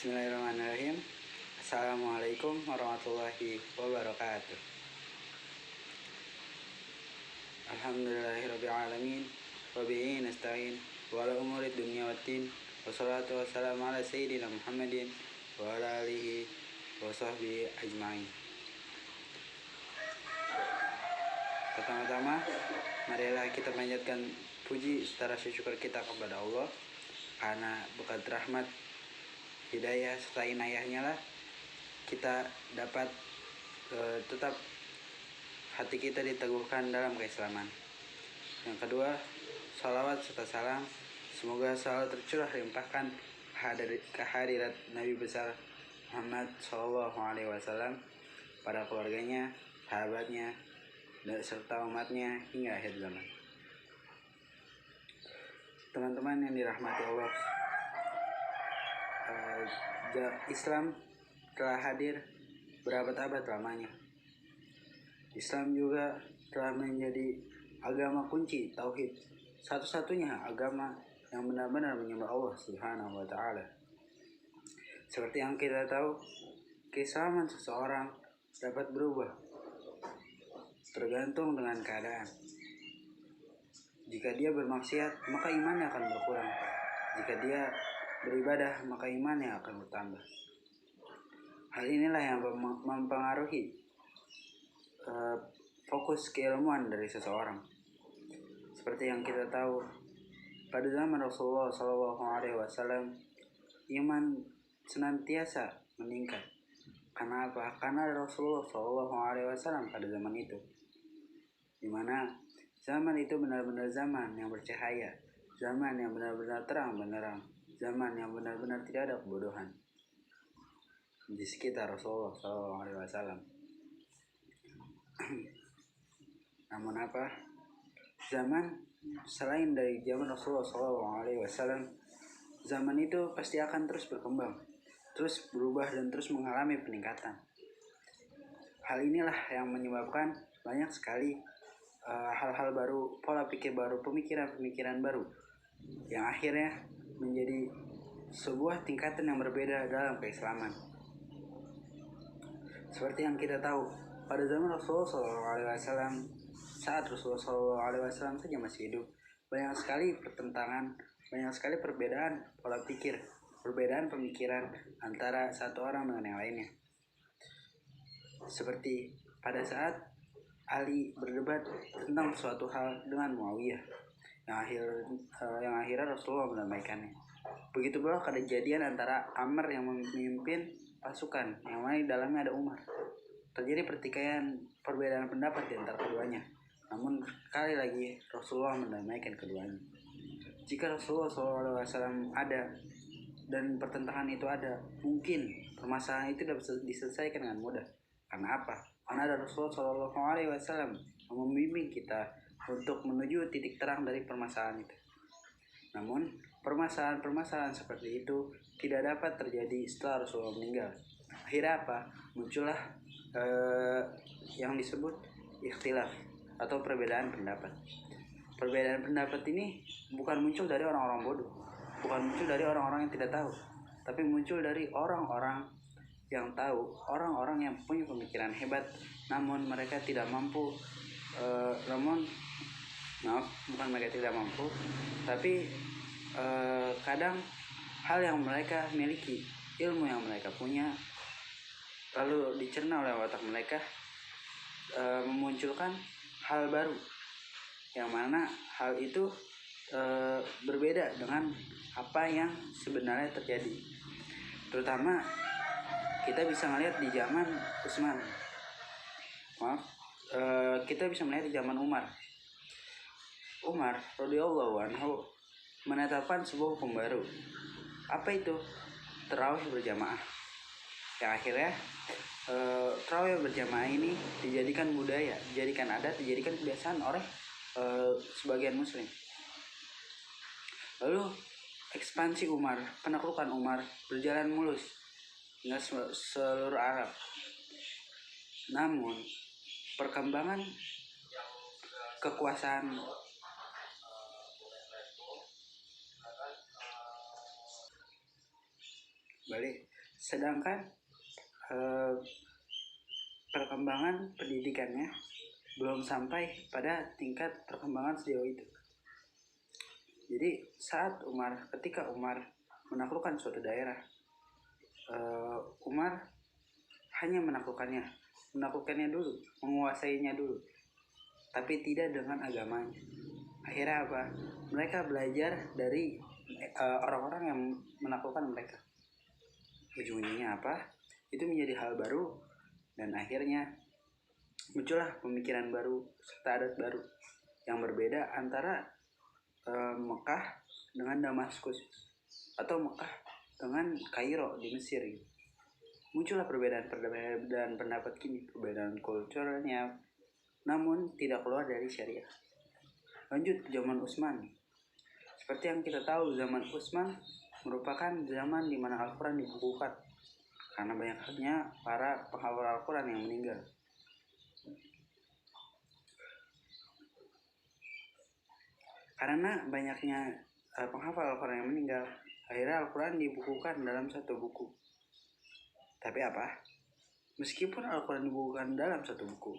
Bismillahirrahmanirrahim. Assalamualaikum warahmatullahi wabarakatuh. Alhamdulillahirabbil alamin wa bihi nasta'in wa ala umuri dunya waddin. Wassalatu wassalamu ala sayyidina Muhammadin wa ala alihi wa sahbihi ajma'in. Pertama-tama, marilah kita panjatkan puji serta rasa syukur kita kepada Allah karena berkat rahmat, hidayah serta inayahnya lah kita dapat tetap hati kita diteguhkan dalam keislaman. Yang kedua, salawat serta salam semoga selalu tercurah limpahkan kehadirat Nabi besar Muhammad SAW pada keluarganya, sahabatnya, dan serta umatnya hingga akhir zaman. Teman-teman yang dirahmati Allah, Islam telah hadir berabad-abad lamanya. Islam juga telah menjadi agama kunci tauhid, satu-satunya agama yang benar-benar menyembah Allah Subhanahu wa taala. Seperti yang kita tahu, keislaman seseorang dapat berubah tergantung dengan keadaan. Jika dia bermaksiat, maka imannya akan berkurang. Jika dia beribadah, maka imannya akan bertambah. Hal inilah yang mempengaruhi fokus keilmuan dari seseorang. Seperti yang kita tahu, pada zaman Rasulullah SAW, iman senantiasa meningkat. Karena apa? Karena Rasulullah SAW pada zaman itu, dimana zaman itu benar-benar zaman yang bercahaya, zaman yang benar-benar terang benderang, zaman yang benar-benar tidak ada kebodohan di sekitar Rasulullah SAW. Namun apa? Zaman selain dari zaman Rasulullah SAW, zaman itu pasti akan terus berkembang, terus berubah dan terus mengalami peningkatan. Hal inilah yang menyebabkan banyak sekali hal-hal baru, pola pikir baru, pemikiran-pemikiran baru yang akhirnya menjadi sebuah tingkatan yang berbeda dalam keislaman. Seperti yang kita tahu, pada zaman Rasulullah SAW, saat Rasulullah SAW saja masih hidup, banyak sekali pertentangan, banyak sekali perbedaan pola pikir, perbedaan pemikiran antara satu orang dengan yang lainnya. Seperti pada saat Ali berdebat tentang suatu hal dengan Muawiyah, yang akhirnya Rasulullah mendamaikannya. Begitu pula kejadian antara Amr yang memimpin pasukan, yang mana di dalamnya ada Umar. Terjadi pertikaian, perbedaan pendapat di antara keduanya. Namun sekali lagi Rasulullah mendamaikan keduanya. Jika Rasulullah SAW ada dan pertentangan itu ada, mungkin permasalahan itu dapat diselesaikan dengan mudah. Karena apa? Karena ada Rasulullah SAW yang membimbing kita untuk menuju titik terang dari permasalahan itu. Namun permasalahan-permasalahan seperti itu tidak dapat terjadi setelah Rasulullah meninggal. Akhirnya apa? Muncullah yang disebut ikhtilaf atau perbedaan pendapat. Perbedaan pendapat ini bukan muncul dari orang-orang bodoh, bukan muncul dari orang-orang yang tidak tahu, tapi muncul dari orang-orang yang tahu, orang-orang yang punya pemikiran hebat, namun mereka tidak mampu, tapi kadang hal yang mereka miliki, ilmu yang mereka punya, lalu dicerna oleh otak mereka, memunculkan hal baru, yang mana hal itu berbeda dengan apa yang sebenarnya terjadi. Terutama kita bisa melihat di zaman kita bisa melihat di zaman Umar radhiyallahu anhu menetapkan sebuah hukum baru. Apa itu? Tarawih berjamaah. Yang akhirnya tarawih berjamaah ini dijadikan budaya, dijadikan adat, dijadikan kebiasaan oleh sebagian muslim. Lalu ekspansi Umar, penaklukan Umar berjalan mulus hingga seluruh Arab. Namun perkembangan kekuasaan sedangkan perkembangan pendidikannya belum sampai pada tingkat perkembangan sejauh itu. Jadi ketika Umar menaklukkan suatu daerah, Umar hanya menaklukkannya dulu, menguasainya dulu, tapi tidak dengan agamanya. Akhirnya apa? Mereka belajar dari orang-orang yang menaklukkan mereka. Ujung-ujungnya apa? Itu menjadi hal baru, dan akhirnya muncullah pemikiran baru serta adat baru yang berbeda antara Mekah dengan Damaskus atau Mekah dengan Kairo di Mesir gitu. Muncullah perbedaan pendapat kini, perbedaan kulturnya, namun tidak keluar dari syariah. Lanjut ke zaman Utsman. Seperti yang kita tahu, zaman Utsman merupakan zaman di mana Al-Quran dibukukan karena banyaknya para penghafal Al-Quran yang meninggal. Karena banyaknya penghafal Al-Quran yang meninggal, akhirnya Al-Quran dibukukan dalam satu buku. Tapi apa? Meskipun Al-Quran dibukukan dalam satu buku,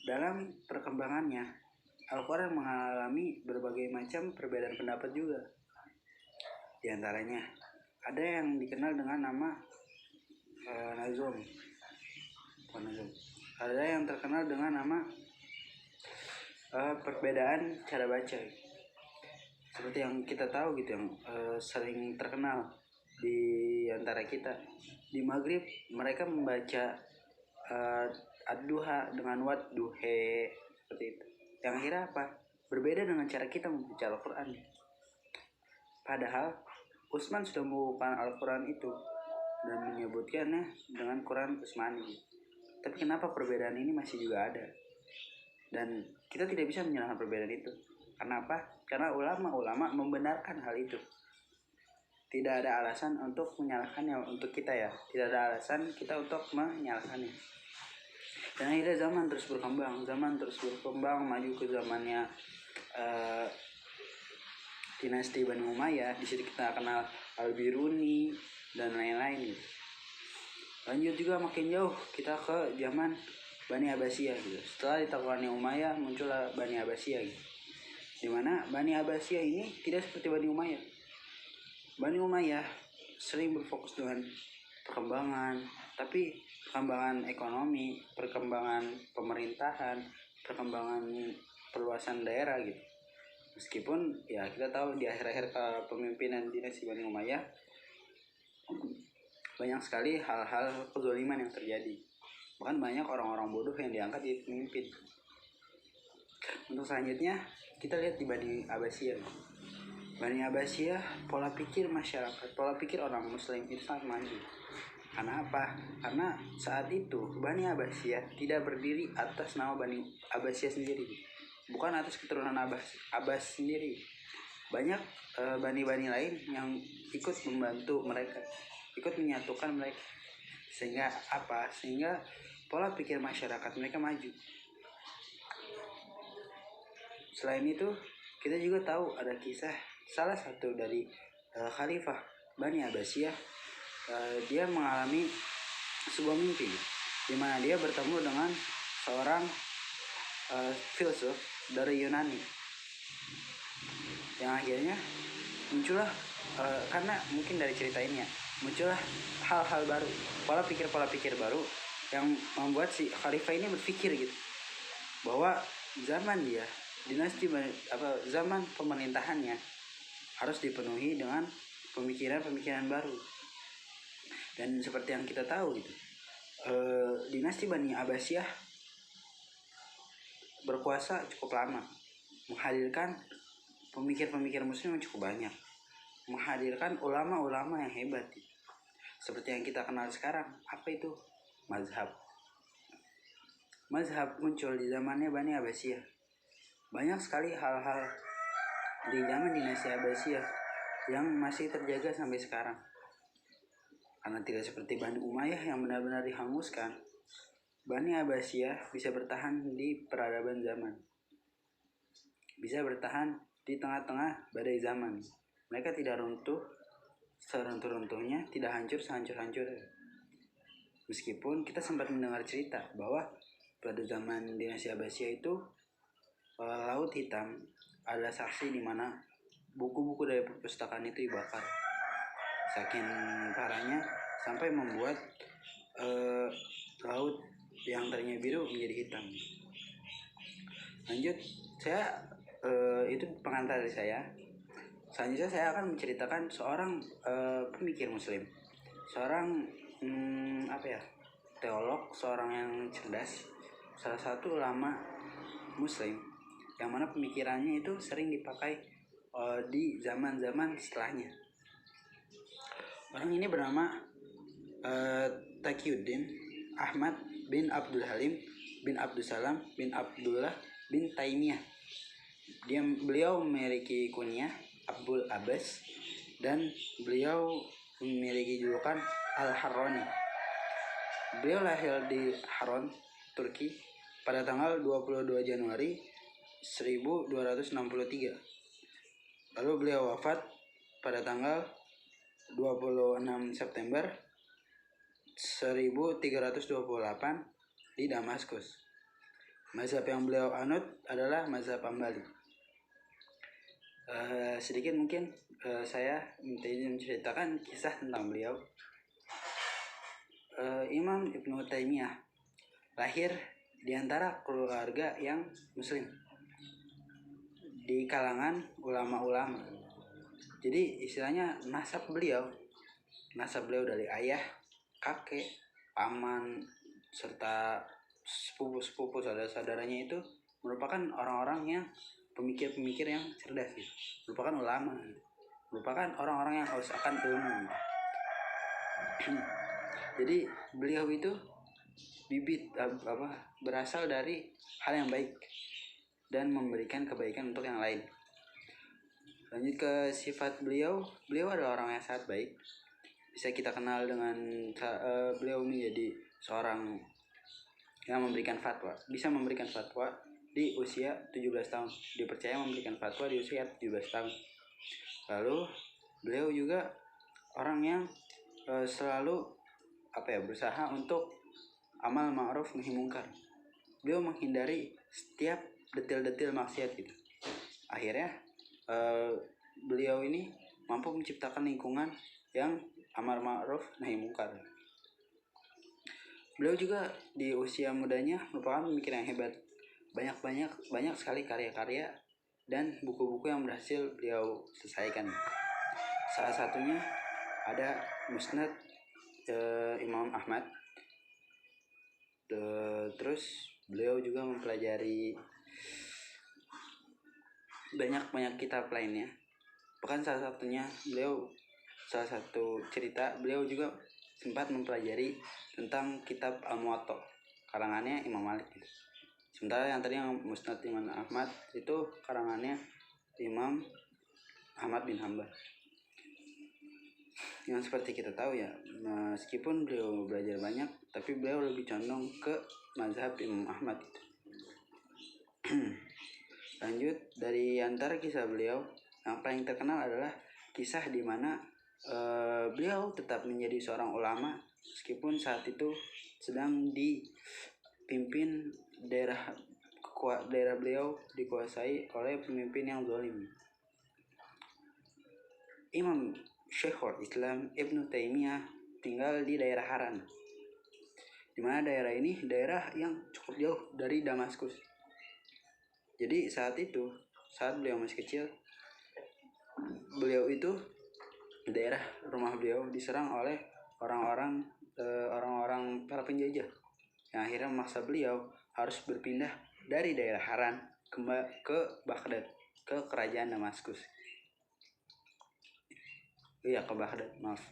dalam perkembangannya Al-Quran mengalami berbagai macam perbedaan pendapat juga. Di antaranya ada yang dikenal dengan nama Nazom. Ada yang terkenal dengan nama perbedaan cara baca. Seperti yang kita tahu gitu, yang sering terkenal di antara kita. Di Maghrib mereka membaca ad-duha dengan wad-duhe, seperti itu. Yang akhirnya apa? Berbeda dengan cara kita membaca Al-Quran. Padahal Utsman sudah membukukan Al-Quran itu dan menyebutkannya dengan Quran Utsmani. Tapi kenapa perbedaan ini masih juga ada? Dan kita tidak bisa menyalahkan perbedaan itu. Karena apa? Karena ulama-ulama membenarkan hal itu. Tidak ada alasan untuk menyalahkannya untuk kita ya. Tidak ada alasan kita untuk menyalahkannya. Dan akhirnya zaman terus berkembang, maju ke zamannya dinasti Bani Umayyah. Di situ kita kenal Al-Biruni dan lain-lain gitu. Lanjut juga makin jauh kita ke zaman Bani Abbasiyah gitu. Setelah ditaklukkannya Umayyah, muncullah Bani Abbasiyah gitu. Dimana Bani Abbasiyah ini tidak seperti Bani Umayyah. Bani Umayyah sering berfokus dengan perkembangan, tapi perkembangan ekonomi, perkembangan pemerintahan, perkembangan perluasan daerah gitu. Meskipun ya kita tahu di akhir-akhir kepemimpinan dinasti Bani Umayyah banyak sekali hal-hal kezaliman yang terjadi. Bahkan banyak orang-orang bodoh yang diangkat jadi pemimpin. Untuk selanjutnya kita lihat di Bani Abbasiyah. Bani Abbasiyah, pola pikir masyarakat, pola pikir orang Muslim itu sangat maju. Karena apa? Karena saat itu Bani Abbasiyah tidak berdiri atas nama Bani Abbasiyah sendiri, bukan atas keturunan Abbas sendiri. Banyak bani-bani lain yang ikut membantu mereka, ikut menyatukan mereka. Sehingga apa? Sehingga pola pikir masyarakat mereka maju. Selain itu, kita juga tahu ada kisah salah satu dari Khalifah Bani Abbasiyah. Dia mengalami sebuah mimpi di mana dia bertemu dengan seorang filsuf dari Yunani, yang akhirnya muncullah karena mungkin dari cerita ini ya, muncullah hal-hal baru, pola pikir baru yang membuat si Khalifah ini berpikir gitu bahwa zaman dia zaman pemerintahannya harus dipenuhi dengan pemikiran baru. Dan seperti yang kita tahu gitu, dinasti Bani Abbasiyah berkuasa cukup lama, menghadirkan pemikir muslim yang cukup banyak, menghadirkan ulama-ulama yang hebat gitu. Seperti yang kita kenal sekarang, apa itu? Mazhab muncul di zamannya Bani Abbasiyah. Banyak sekali hal-hal di zaman dinasti Abbasiyah yang masih terjaga sampai sekarang. Karena tidak seperti Bani Umayyah yang benar-benar dihanguskan, Bani Abbasiyah bisa bertahan di peradaban zaman, bisa bertahan di tengah-tengah badai zaman. Mereka tidak runtuh seruntuh-runtuhnya, tidak hancur sehancur-hancurnya. Meskipun kita sempat mendengar cerita bahwa pada zaman dinasti Abbasiyah itu Laut Hitam adalah saksi di mana buku-buku dari perpustakaan itu dibakar. Saking parahnya sampai membuat laut yang tadinya biru menjadi hitam. Lanjut, saya itu pengantar dari saya. Selanjutnya saya akan menceritakan seorang pemikir Muslim, seorang teolog, seorang yang cerdas, salah satu ulama Muslim yang mana pemikirannya itu sering dipakai di zaman-zaman setelahnya. Orang ini bernama Taqiyuddin Ahmad bin Abdul Halim bin Abdul Salam bin Abdullah bin Taimiyah. Beliau memiliki kunyah Abul Abbas dan beliau memiliki julukan Al-Harrani. Beliau lahir di Harran, Turki pada tanggal 22 Januari 1263. Lalu beliau wafat pada tanggal 26 September 1328 di Damaskus. Mazhab yang beliau anut adalah mazhab Hambali. Sedikit mungkin saya minta izin menceritakan kisah tentang beliau. Imam Ibnu Taimiyah lahir di antara keluarga yang Muslim, di kalangan ulama-ulama. Jadi istilahnya nasab beliau dari ayah, kakek, paman, serta sepupu-sepupu saudara-saudaranya itu merupakan orang-orang yang pemikir-pemikir yang cerdas gitu. Merupakan ulama, merupakan orang-orang yang haus akan ilmu. Jadi beliau itu berasal dari hal yang baik dan memberikan kebaikan untuk yang lain. Lanjut ke sifat beliau adalah orang yang sangat baik. Bisa kita kenal dengan beliau menjadi seorang yang bisa memberikan fatwa di usia 17 tahun. Dipercaya memberikan fatwa di usia 17 tahun. Lalu beliau juga orang yang selalu berusaha untuk amal ma'ruf nahi munkar. Beliau menghindari setiap detil-detil maksiat gitu. Akhirnya beliau ini mampu menciptakan lingkungan yang amar ma'ruf nahi munkar. Beliau juga di usia mudanya merupakan pemikir yang hebat. Banyak sekali karya-karya dan buku-buku yang berhasil beliau selesaikan. Salah satunya ada Musnad Imam Ahmad. Terus beliau juga mempelajari banyak kitab lainnya. Bahkan salah satu cerita beliau juga sempat mempelajari tentang kitab Al-Muwatta karangannya Imam Malik gitu. Sementara yang tadi yang Musnad Imam Ahmad itu karangannya Imam Ahmad bin Hanbal. Yang seperti kita tahu ya, meskipun beliau belajar banyak, tapi beliau lebih condong ke mazhab Imam Ahmad. Lanjut, dari antara kisah beliau yang paling terkenal adalah kisah di mana beliau tetap menjadi seorang ulama meskipun saat itu sedang dipimpin daerah beliau dikuasai oleh pemimpin yang zalim. Imam Syekhul Islam Ibnu Taimiyah tinggal di daerah Haran, di mana daerah ini daerah yang cukup jauh dari Damaskus. Jadi saat beliau masih kecil, beliau itu daerah rumah beliau diserang oleh orang-orang para penjajah, yang akhirnya memaksa beliau harus berpindah dari daerah Haran ke Baghdad, ke kerajaan Damaskus. Ke Baghdad, maaf.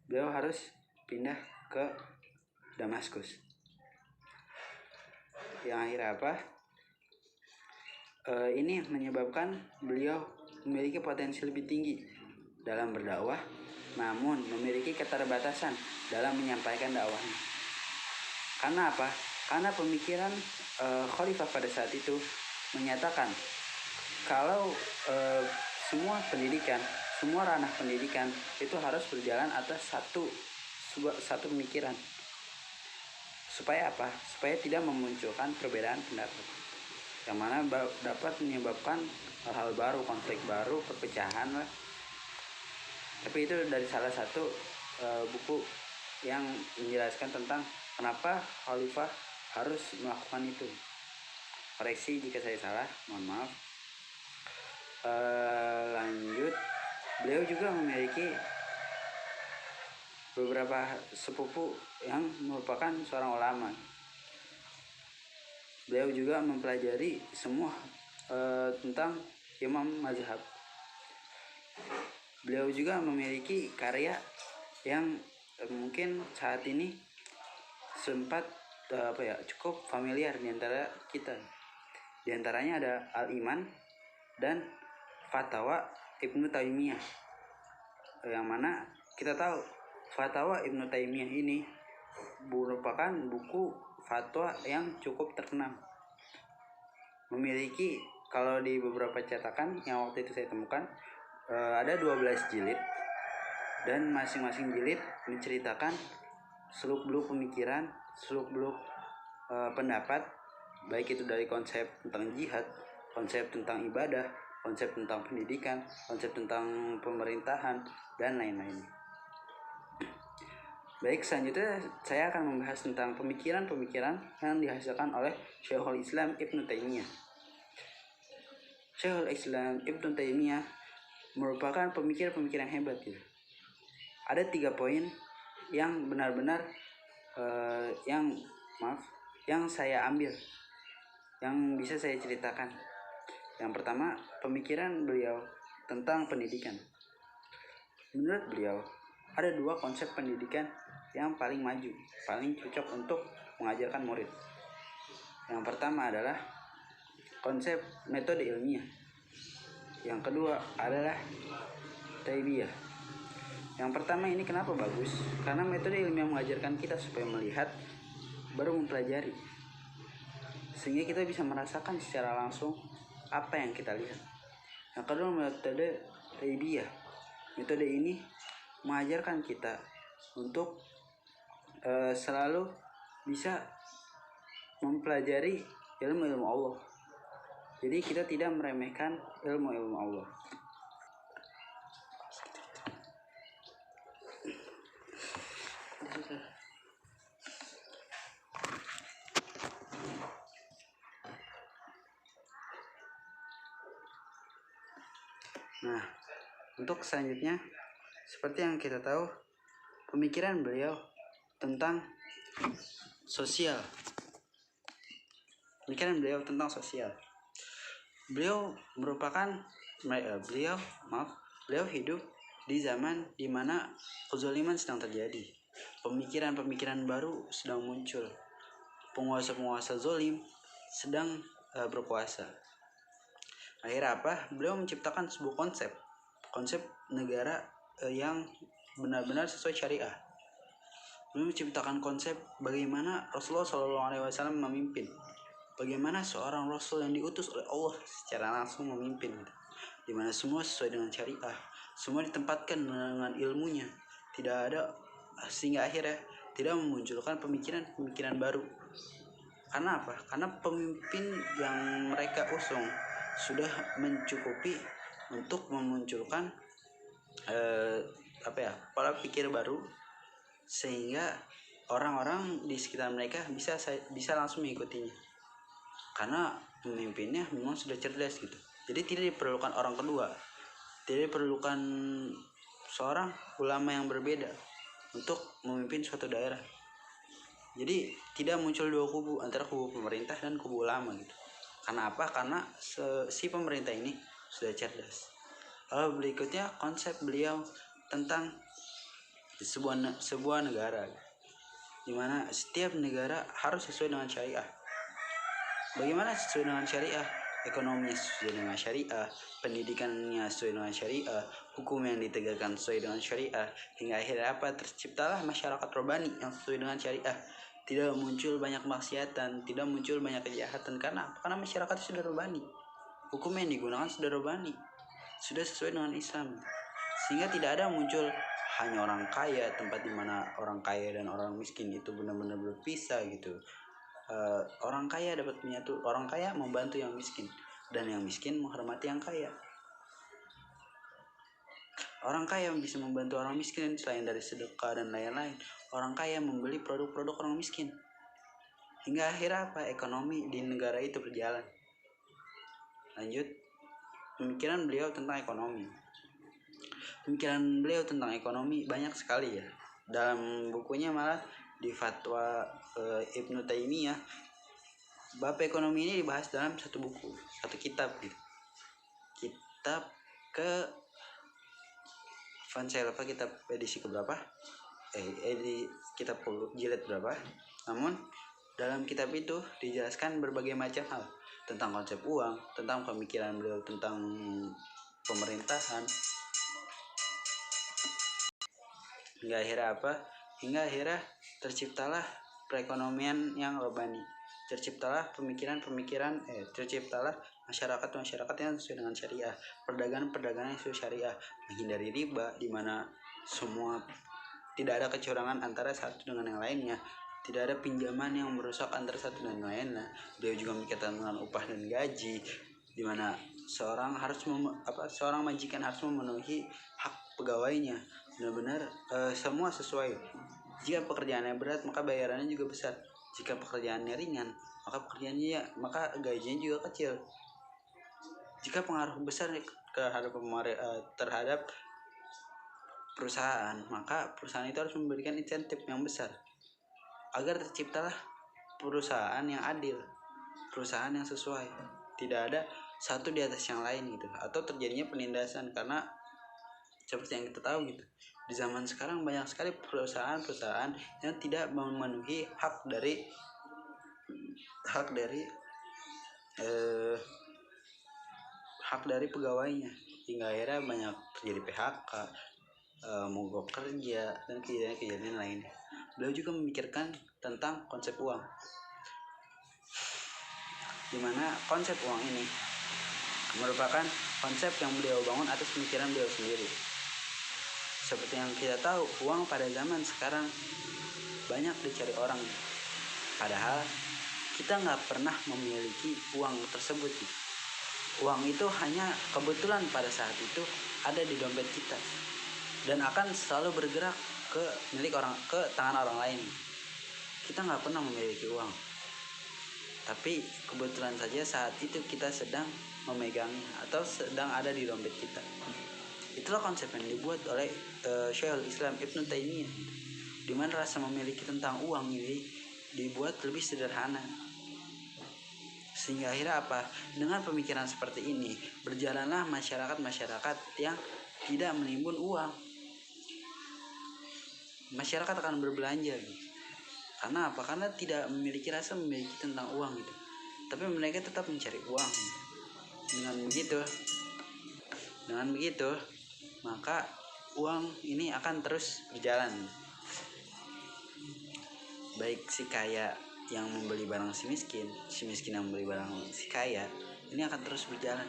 Beliau harus pindah ke Damaskus. Yang akhirnya ini menyebabkan beliau memiliki potensi lebih tinggi dalam berdakwah, namun memiliki keterbatasan dalam menyampaikan dakwahnya. Karena apa? Karena pemikiran khalifah pada saat itu menyatakan kalau semua pendidikan, semua ranah pendidikan itu harus berjalan atas satu pemikiran. Supaya apa? Supaya tidak memunculkan perbedaan pendapat yang mana dapat menyebabkan hal-hal baru, konflik baru, perpecahan lah. Tapi itu dari salah satu buku yang menjelaskan tentang kenapa khalifah harus melakukan itu. Koreksi jika saya salah, mohon maaf. Lanjut, beliau juga memiliki beberapa sepupu yang merupakan seorang ulama. Beliau juga mempelajari semua tentang imam mazhab. Beliau juga memiliki karya yang mungkin saat ini sempat cukup familiar di antara kita. Di antaranya ada Al-Iman dan Fatwa Ibnu Taimiyah, yang mana kita tahu Fatwa Ibnu Taimiyah ini merupakan buku fatwa yang cukup terkenal. Memiliki, kalau di beberapa cetakan yang waktu itu saya temukan, ada 12 jilid, dan masing-masing jilid menceritakan seluk-beluk pemikiran, seluk-beluk pendapat, baik itu dari konsep tentang jihad, konsep tentang ibadah, konsep tentang pendidikan, konsep tentang pemerintahan, dan lain-lain. Baik, selanjutnya saya akan membahas tentang pemikiran-pemikiran yang dihasilkan oleh Syekhul Islam Ibnu Taimiyah. Syekhul Islam Ibnu Taimiyah merupakan pemikir-pemikiran hebat gitu. Ada 3 poin yang benar-benar yang saya ambil, yang bisa saya ceritakan. Yang pertama, pemikiran beliau tentang pendidikan. Menurut beliau, ada 2 konsep pendidikan yang paling maju, paling cocok untuk mengajarkan murid. Yang pertama adalah konsep metode ilmiah. Yang kedua adalah taibiyah. Yang pertama ini kenapa bagus? Karena metode ilmiah mengajarkan kita supaya melihat, baru mempelajari, sehingga kita bisa merasakan secara langsung apa yang kita lihat. Yang kedua, metode taibiyah. Metode ini mengajarkan kita untuk selalu bisa mempelajari ilmu-ilmu Allah. Jadi kita tidak meremehkan ilmu-ilmu Allah. Nah, untuk selanjutnya, seperti yang kita tahu, pemikiran beliau tentang sosial. Beliau hidup di zaman di mana kezaliman sedang terjadi. Pemikiran-pemikiran baru sedang muncul. Penguasa-penguasa zalim sedang berkuasa. Akhirnya apa? Beliau menciptakan sebuah konsep negara yang benar-benar sesuai syariah. Beliau menciptakan konsep bagaimana Rasulullah SAW memimpin. Bagaimana seorang Rasul yang diutus oleh Allah secara langsung memimpin, di mana semua sesuai dengan syariah, semua ditempatkan dengan ilmunya, tidak ada, sehingga akhirnya tidak memunculkan pemikiran-pemikiran baru. Karena apa? Karena pemimpin yang mereka usung sudah mencukupi untuk memunculkan pola pikir baru, sehingga orang-orang di sekitar mereka bisa langsung mengikutinya. Karena pemimpinnya memang sudah cerdas gitu. Jadi tidak diperlukan orang kedua, tidak diperlukan seorang ulama yang berbeda untuk memimpin suatu daerah. Jadi tidak muncul 2 kubu, antara kubu pemerintah dan kubu ulama gitu. Karena apa? Karena si pemerintah ini sudah cerdas. Lalu berikutnya konsep beliau tentang sebuah negara, di mana setiap negara harus sesuai dengan syariah. Bagaimana sesuai dengan syariah? Ekonominya sesuai dengan syariah, pendidikannya sesuai dengan syariah, hukum yang ditegakkan sesuai dengan syariah, hingga akhirnya apa? Terciptalah masyarakat robani yang sesuai dengan syariah. Tidak muncul banyak maksiatan, tidak muncul banyak kejahatan. Karena masyarakat sudah robani, hukum yang digunakan sudah robani, sudah sesuai dengan Islam. sehingga tidak ada muncul hanya orang kaya, tempat di mana orang kaya dan orang miskin itu benar-benar berpisah gitu. Orang kaya dapat menyatu, orang kaya membantu yang miskin, dan yang miskin menghormati yang kaya. Orang kaya bisa membantu orang miskin selain dari sedekah dan lain-lain. Orang kaya membeli produk-produk orang miskin. Hingga akhirnya apa? Ekonomi di negara itu berjalan. Lanjut, pemikiran beliau tentang ekonomi. Pemikiran beliau tentang ekonomi banyak sekali ya. Dalam bukunya malah di Fatwa Ibnu Taimiyah, bab ekonomi ini dibahas dalam satu buku, satu kitab gitu. Kitab ke saya lupa kitab edisi keberapa, kitab jilid berapa. Namun dalam kitab itu dijelaskan berbagai macam hal tentang konsep uang, tentang pemikiran beliau tentang pemerintahan. Hingga akhirnya apa? Hingga akhirnya terciptalah perekonomian yang robani. Terciptalah pemikiran-pemikiran, terciptalah masyarakat yang sesuai dengan syariah, perdagangan yang sesuai syariah, menghindari riba, di mana semua tidak ada kecurangan antara satu dengan yang lainnya, tidak ada pinjaman yang merusak antara satu dan lainnya. Dia juga memikirkan tentang upah dan gaji, di mana seorang majikan harus memenuhi hak pegawainya, benar-benar semua sesuai. Jika pekerjaannya berat, maka bayarannya juga besar. Jika pekerjaannya ringan, maka gajinya juga kecil. Jika pengaruh besar terhadap perusahaan, maka perusahaan itu harus memberikan insentif yang besar agar terciptalah perusahaan yang adil, perusahaan yang sesuai, tidak ada satu di atas yang lain gitu, atau terjadinya penindasan. Karena seperti yang kita tahu gitu, di zaman sekarang banyak sekali perusahaan-perusahaan yang tidak memenuhi hak dari pegawainya, hingga akhirnya banyak terjadi PHK, mogok kerja, dan kejadian-kejadian lainnya. Beliau juga memikirkan tentang konsep uang, dimana konsep uang ini merupakan konsep yang beliau bangun atas pemikiran beliau sendiri. Seperti yang kita tahu, uang pada zaman sekarang banyak dicari orang, padahal kita nggak pernah memiliki uang tersebut. Uang itu hanya kebetulan pada saat itu ada di dompet kita dan akan selalu bergerak ke tangan orang lain. Kita nggak pernah memiliki uang, tapi kebetulan saja saat itu kita sedang memegangnya atau sedang ada di dompet kita. Itulah konsep yang dibuat oleh Syekhul Islam Ibnu Taimiyah, di mana rasa memiliki tentang uang ini dibuat lebih sederhana. Sehingga akhirnya apa? Dengan pemikiran seperti ini berjalanlah masyarakat yang tidak menimbun uang. Masyarakat akan berbelanja gitu. Karena apa? Karena tidak memiliki rasa memiliki tentang uang gitu. Tapi mereka tetap mencari uang. Dengan begitu, maka uang ini akan terus berjalan. Baik si kaya yang membeli barang si miskin yang membeli barang si kaya, ini akan terus berjalan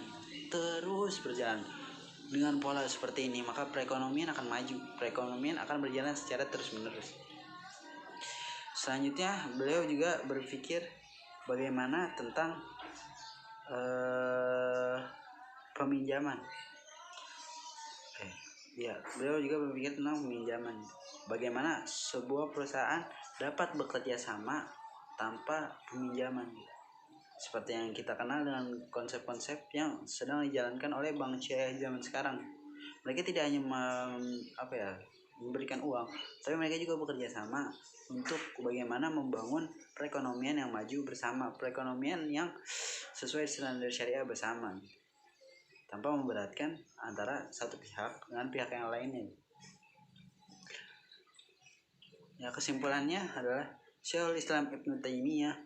dengan pola seperti ini. Maka perekonomian akan maju, perekonomian akan berjalan secara terus menerus. Selanjutnya beliau juga berpikir bagaimana tentang peminjaman. Beliau juga berpikir tentang peminjaman, bagaimana sebuah perusahaan dapat bekerja sama tanpa peminjaman, seperti yang kita kenal dengan konsep-konsep yang sedang dijalankan oleh bank syariah zaman sekarang. Mereka tidak hanya memberikan uang, tapi mereka juga bekerja sama untuk bagaimana membangun perekonomian yang maju bersama, perekonomian yang sesuai standar syariah bersama, tanpa memberatkan antara satu pihak dengan pihak yang lainnya. Ya, kesimpulannya adalah Syekhul Islam Ibnu Taimiyah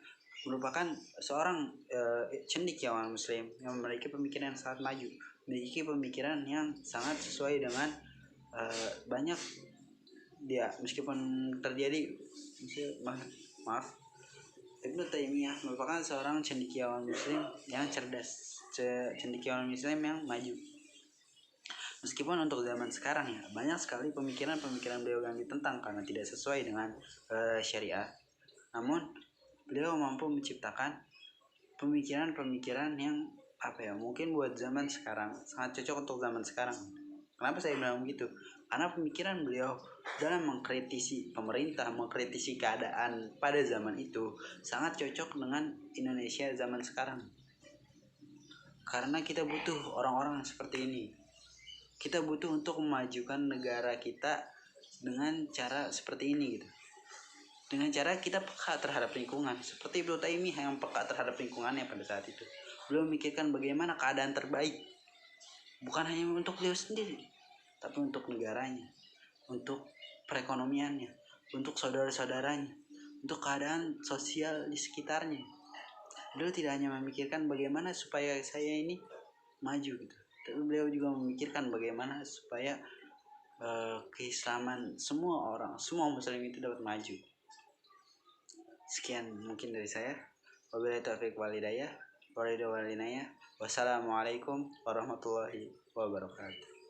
merupakan seorang cendekiawan muslim yang memiliki pemikiran yang sangat maju, memiliki pemikiran yang sangat sesuai dengan banyak dia, meskipun terjadi Ibnu Taimiyah merupakan seorang cendekiawan muslim yang cerdas, cendekiawan muslim yang maju. Meskipun untuk zaman sekarang ya banyak sekali pemikiran-pemikiran beliau yang ditentang karena tidak sesuai dengan syariah, namun beliau mampu menciptakan pemikiran-pemikiran yang mungkin buat zaman sekarang sangat cocok untuk zaman sekarang. Kenapa saya bilang begitu? Karena pemikiran beliau dalam mengkritisi pemerintah, mengkritisi keadaan pada zaman itu sangat cocok dengan Indonesia zaman sekarang. Karena kita butuh orang-orang seperti ini. Kita butuh untuk memajukan negara kita dengan cara seperti ini gitu. Dengan cara kita peka terhadap lingkungan, seperti Ibnu Taimiyah yang peka terhadap lingkungannya pada saat itu. Beliau memikirkan bagaimana keadaan terbaik, bukan hanya untuk beliau sendiri, tapi untuk negaranya, untuk perekonomiannya, untuk saudara-saudaranya, untuk keadaan sosial di sekitarnya. Beliau tidak hanya memikirkan bagaimana supaya saya ini maju gitu, tapi beliau juga memikirkan bagaimana supaya keislaman semua muslim itu dapat maju. Sekian mungkin dari saya. Wabillahi taufiq wal hidayah. Wassalamualaikum warahmatullahi wabarakatuh.